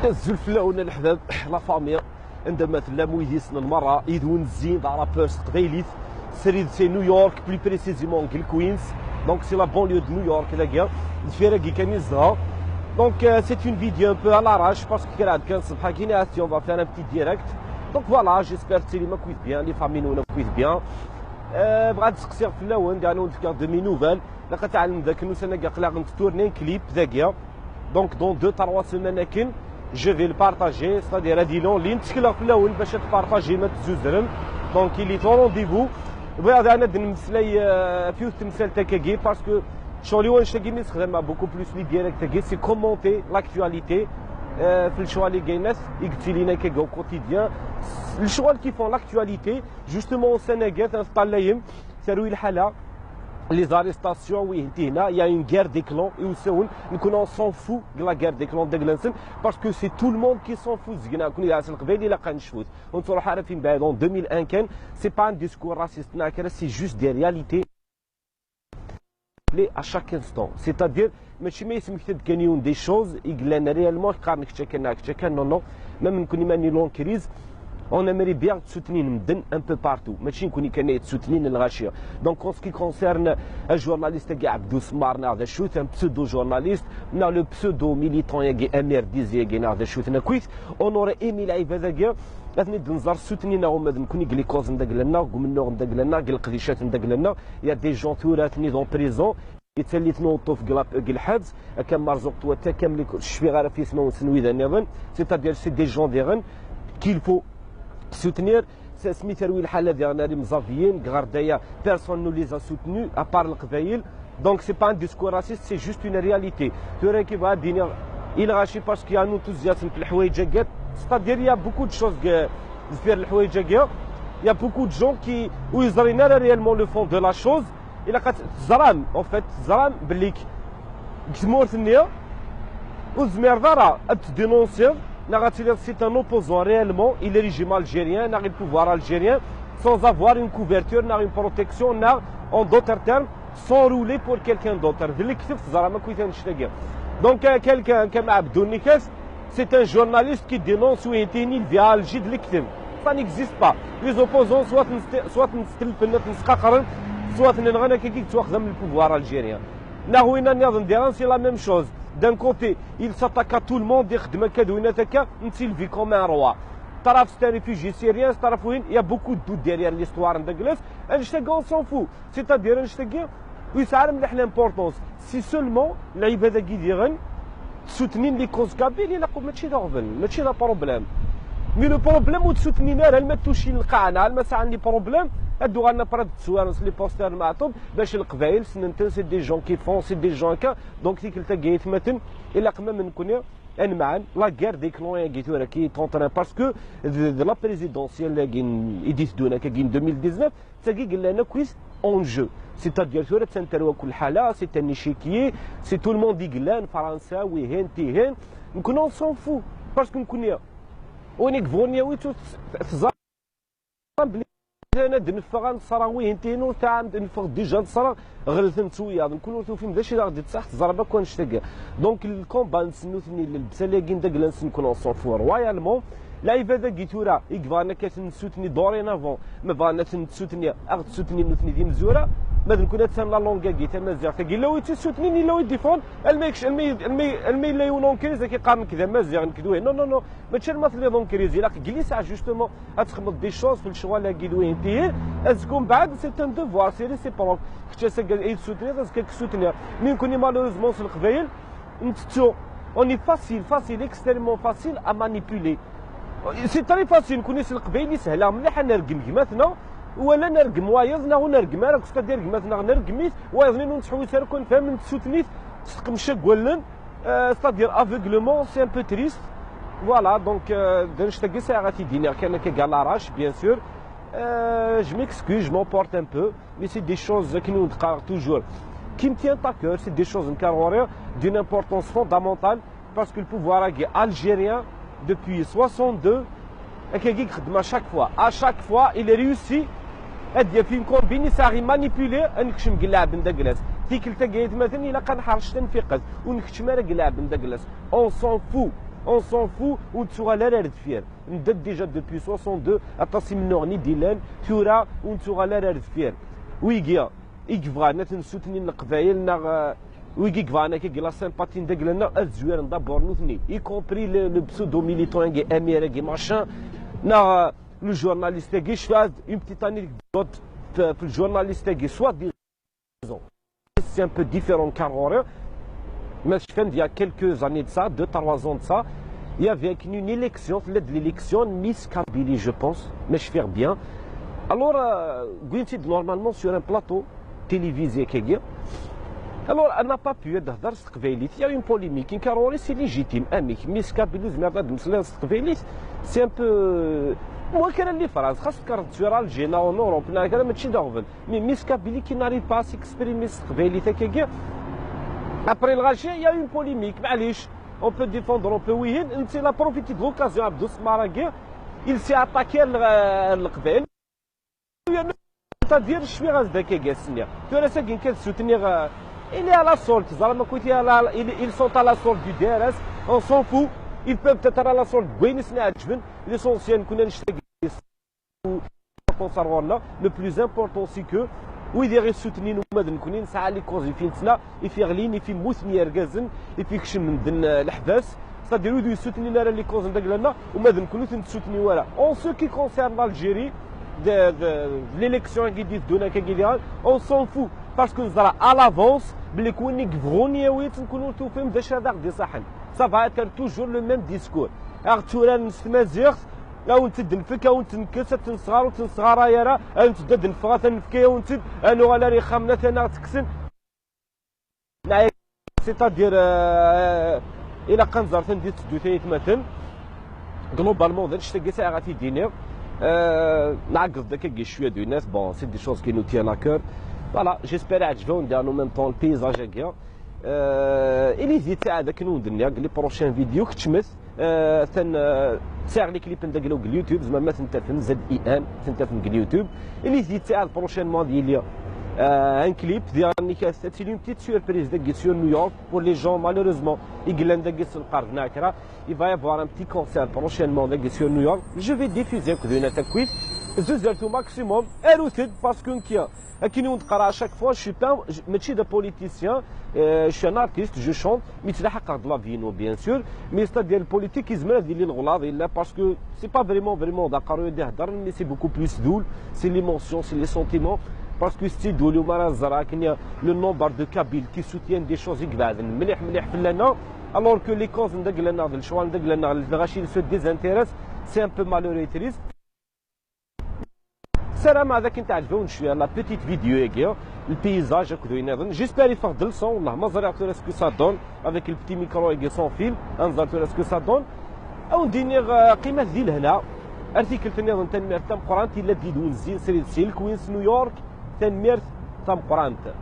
الزلفله ولا الحباب لا فامي عندما تلامو يديسنا المره يدون الزين تاع رابرز قبيليت سريد سي نيويورك بلي بريسيزيمون كوينز دونك سي لا بونليو دو نيويورك هذاك الفرق كان يزها دونك سي اون فيديو ان بو على راش باسكو كان كان الصباح كاين اون فا فير ان بتي ديريكت دونك فوالا جيسبر تسيليما كويت بيان لي فامينونا كويت بيان بغات تسقسير في اللون قالوا نتكار دو مي نوفال لقد تعلم ذاك نوسنا قاقلا غنتورني كليب ذاكيا دونك دون 2-3 سيمانه كاين جو في البارطاجي ستادير هادي لون لين تشكلها في الاول باش تبارطاجي ما تزوزرن دونك اللي تو رونديفو بغا انا نمسلاي فيه التمثال تاع كاكي باسكو شغل واش تاكي نستخدم بوكو بلوس لي ديريكت تاكي سي كومونتي لاكتواليتي في الشغل اللي كايناس يقتي لينا كاكا او كوتيديان الشغل كي فون لاكتواليتي جوستومون سناكات نطلعهم ساروي الحاله لي زاريستاسيون وي انت هنا يا اون غير دي كلون يوسون نكونوا سون فو لا غير دي كلون داك لانسن باسكو سي تو الموند كي سون فو زكنا كون ياسن القبيلي لا قنشفوت وانتو راح عارفين بعد 2001 كان سي با ان ديسكور راسيست ناكر سي جوست دي رياليتي لي ا شاك انستون سيتادير ماشي ما يسمك تدكنيون دي شوز يقلنا ريالمون قارنك تشكا نو نو ميم نكوني ماني لون كريز on aimerait bien soutenir un peu partout ماشي نكوني كان soutenir الغاشيه دونك en ce qui concerne un journaliste qui عبدو سمار ناخذ شوت un pseudo journaliste نا لو pseudo militant يا AMIR DZ يا ناخذ شوت انا كويس on aurait aimé لعيب هذاك لازم نزار سوتنينا هما نكوني غليكوز ندق لنا قمنو ندق لنا قل قديشات ندق لنا يا دي جون ثوراتني دون بريزون يتسلي تنوضوا في قلب الحبس كان مرزوق توتا كامل الشفي غير في اسمه سنويذا نظن سيتادير سي دي جون ديغن كيل فو soutenir سميت روي الحاله ديالنا مزافيين غاردايا بيرسون نو ليزا سوتنو ابار القبايل دونك سي با ان ديسكور راسيست سي جوست اون رياليتي توري كي بغا ديني الى غاشي باسكو يا نوتوزياسم في الحوايج كاع ستادير يا بوكو دو شوز في الحوايج كاع يا بوكو دو جون كي ويزرينا ريالمون لو فون دو لا شوز الى قات زرام اون فيت زرام بليك كتمور ثنيه وزمير دارا اتدينونسير c'est un opposant réellement, il est régime algérien, il a le pouvoir algérien, sans avoir une couverture, il a une protection, en d'autres termes, sans rouler pour quelqu'un d'autre. Donc quelqu'un comme Abdou Nikas, c'est un journaliste qui dénonce ou interdit via Alger de l'Iktim. Ça n'existe pas. Les opposants, soit le pouvoir algérien. C'est la même chose. D'un côté, il s'attaque à tout le monde, il vit comme un roi. C'est un réfugié syrien, il y a beaucoup de doutes derrière l'histoire de Grèce. On s'en fout. C'est-à-dire, l'importance. Si seulement, soutenir les causes kabyles, il n'y a pas de problème. Mais le problème où soutenir, elle m'a touché le canal, elle m'a dit problème. هادو غانا براد تسوانس لي بوستر معطوب باش القبايل سننتن سي دي جون كي فون سي دي جون كا دونك ديك التاكيت مثلا الا قمه من كونيا ان معا لا غير دي كلون كي تورا كي طونطران باسكو لا بريزيدونسيال اللي كاين ايديت دونا كاين 2019 تاكي قال لنا كويس اون جو سي تادير تورا تنتروا كل حاله سي تاني شيكي سي تو الموند يقلان فرنساوي هين تيهين نكونو سون فو باسكو نكونيا ونيك فونيا ويتو تزار انا دنفغ نصراوي انتينو تاع دنفغ ديجا نصرا غلثن تويا نكونوا فيهم داكشي اللي غادي تصح تزربه كون شتاكا دونك الكومبا نسنوثني البسالاكين داك لانسن نكونوا صونفو رويالمون لايف هذا كيتورا يكفانا كتنسوتني دورينافون ما فانا تنسوتني اغ تسوتني نوثني دي مزوره ماذا نكون تسام لا لونغا كي تمازيغ تاكي لو تسوتني لو يديفون الميكش المي لا يونون كريز كي قام كذا مازيغ نكدوي نو نو نو ماشي المثل لي دون كريز الا جلس جوستومون تخمط دي شوز في الشغل اللي كيدوي انت اسكون بعد سي ان دوفوار سي ريسيبروك كنت ساكل اي سوتني اسكو سوتني مين كوني مالوريزمون في القبايل نتو اوني فاسيل اكستريمون فاسيل ا مانيبيولي سي تري فاسيل نكوني القبايل سهله مليح نرقم كيماتنا ولا نرقم وايض ناغو نرقم راك ستادير كيماتنا نرقميت وايض نتحوي سير كون فاهم نتسوتنيت تقمشا كولن ستادير افيغلومون سي ان بو تريست فوالا دونك نشتاق ساعات يديني كان كالاراش بيان سور جو ميكسكوز جو مونبورت ان بو مي سي دي شوز كي نتقرا توجور qui me tient à cœur, c'est des choses d'une importance fondamentale parce que le pouvoir algérien depuis 62 à chaque fois il est réussi هادي في كومبيني ساغي مانيبيولي انكشم قلاب ندقلس ديك التقيت مثلا الا كان حرش تنفيقز ونكشم راه قلاب ندقلس اون سون فو اون سون فو ونتو لا راه فير ندد ديجا دوبي 62 اطاسي من نغني ديلان ثورة ونتو لا راه فير ويجيا يكفغانا تنسوتني القبايل نا ويجي كفانا كي لا سيمباتي ندق لنا الزوير ندبر نوثني اي كومبري لو بسودو ميليتون كي امير كي ماشان نا لو جورناليست كي شفاد اون بتيت اني دوت في الجورناليست كي سوا دي سي ان بو ديفيرون كارورير mais je fais il y a quelques années de ça, 2-3 ans de ça, il y avait une élection, l'élection Miss Kabyle, je pense, mais je fais bien. Alors, normalement sur un plateau télévisé, alors elle n'a pas pu être dans ce Kabyle. Il y a une polémique, une carrière, c'est légitime. Miss Kabyle, c'est un peu. Moi, je suis phrase, je suis algérien, en Europe, mais Miss Kabyle qui n'arrive pas à s'exprimer ce Kabyle. Après le rachat, il y a eu une polémique. On peut défendre, on peut oui. Il a profité de l'occasion Abdou Smaragé. Il s'est attaqué le Kabyle. C'est-à-dire, je suis resté à soutenir. Il est à la sorte. Ils sont à la sorte du DRS. On s'en fout. Ils peuvent être à la sorte de l'essentiel, le plus important, c'est que وإذا غير سوتنين وما نكونين ساعة اللي كوزي في نتنا يفي غلين يفي موثني ركازن يفي كشم من دن الحباس c'est-à-dire يدو يسوتني لنا اللي كوزن داكلنا وما نكونو تنسوتني ولا اون سو كي كونسيرن الجيري l'élection qui dit دونا كي on s'en fout parce que نزرع à l'avance بلي كوني كفغوني ويت نكونو توفيم داش هذا دي صحن ça va être toujours le même discours ارتورا نستمازيغ او نتد نفكا ونتنكس تنصغار وتنصغار يا راه نتدد نفغا تنفكا ونتد انو غالا ري خامنا تنا تكسن سيتادير الى قنزر تندي تدو ثيت مثلا غلوبالمون داك الشيء ساعه غادي دينير نعقص داك شويه دو الناس بون سي دي شوز كي نو تيان لا كور فوالا جيسبير عجبهم دير نو ميم طون البيزاج هكا الي زيد تاع داك نون دنيا قال لي بروشين فيديو كتشمس تساع لي كليب ندقلو اليوتيوب زعما ما تنتفهم زد اي ان تنتفهم اليوتيوب اللي زيد تاع البروشين مون ديالي ان كليب ديالني كاسات لي بتيت سوربريز داك سور نيويورك بور لي جون مالوريزمون يقلن داك القرض ناكرا il va y avoir un petit concert prochainement داك سور نيويورك je vais diffuser كذونا تكويت زوزرتو ماكسيموم اروتد باسكو كيا كي نقرا chaque fois je suis pas ماشي دا بوليتيسيان je suis un artiste je chante mais تلحق هاد لا فينو bien sûr mais c'est-à-dire البوليتيك يزمر ديال الغلاظ الا باسكو سي با فريمون داكار يهضر mais c'est beaucoup plus doux c'est l'émotion c'est les sentiments parce que c'est doux وما زرا كاين le nombre de Kabyles qui soutiennent des choses يقبعدن مليح في لنا alors que les causes ندق لنا الشوال ندق لنا الغاشي اللي se désintéresse c'est un peu malheureux et triste السلام هذا كنت عجبون شويه لا بيتيت فيديو هكا البيزاج هكذا ينظن جيسبير يفضل الصون والله ما زرعت اسكو سا دون افيك البتي ميكرو هكا سون فيل انظرت اسكو سا دون او ندير قيمه ذي لهنا ارتيكل تنظن تنميرت تم قرانتي لا ديدون زين سريد سيلك وينس نيويورك تنميرت تم قرانت